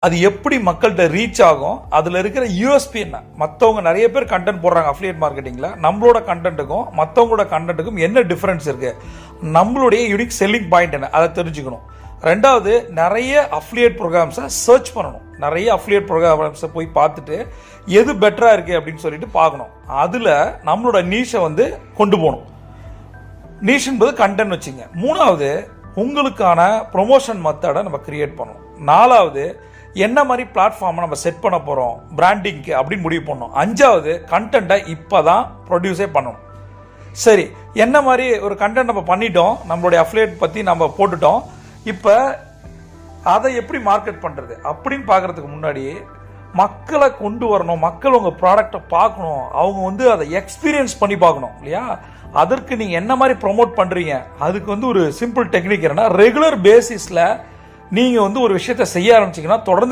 அது எப்படி மக்கள்கிட்ட ரீச் ஆகும், அதில் இருக்கிற யூஎஸ்பி என்ன, மற்றவங்க நிறைய பேர் கண்டென்ட் போடுறாங்க அஃபிலியேட் மார்க்கெட்டிங்கில், நம்மளோட கண்டென்ட்டுக்கும் மற்றவங்களோட கண்டென்ட்டுக்கும் என்ன டிஃப்ரென்ஸ் இருக்குது, நம்மளுடைய யூனிக் செல்லிங் பாயிண்ட் என்ன, அதை தெரிஞ்சுக்கணும். ரெண்டாவது, நிறைய அஃபிலியேட் ப்ரோக்ராம்ஸை சர்ச் பண்ணணும். நிறைய அஃபிலியேட் ப்ரோக்ராம்ஸை போய் பார்த்துட்டு எது பெட்டராக இருக்குது அப்படின்னு சொல்லிட்டு பார்க்கணும். அதில் நம்மளோட நீஷை வந்து கொண்டு போகணும். நீஷ் என்பது கண்டென்ட் வச்சுங்க. மூணாவது, உங்களுக்கான ப்ரொமோஷன் மெத்தடை நம்ம கிரியேட் பண்ணணும். நாலாவது, என்ன மாதிரி பிளாட்ஃபார்மை நம்ம செட் பண்ண போகிறோம் பிராண்டிங்க்கு அப்படின்னு முடிவு பண்ணணும். அஞ்சாவது, கண்டென்ட்டை இப்போ தான் ப்ரொடியூஸே பண்ணணும். சரி, என்ன மாதிரி ஒரு கண்டென்ட் நம்ம பண்ணிட்டோம், நம்மளுடைய அஃபிலியேட் பற்றி நம்ம போட்டுட்டோம், இப்போ அதை எப்படி மார்க்கெட் பண்ணுறது அப்படின்னு பார்க்குறதுக்கு முன்னாடி மக்களை கொண்டு வரணும். மக்கள் உங்கள் ப்ராடக்டை பார்க்கணும், அவங்க வந்து அதை எக்ஸ்பீரியன்ஸ் பண்ணி பார்க்கணும் இல்லையா? அதற்கு நீங்கள் என்ன மாதிரி ப்ரொமோட் பண்ணுறீங்க, அதுக்கு வந்து ஒரு சிம்பிள் டெக்னிக் என்னன்னா, ரெகுலர் பேசிஸில் நீங்கள் வந்து ஒரு விஷயத்தை செய்ய ஆரம்பிச்சிங்கன்னா தொடர்ந்து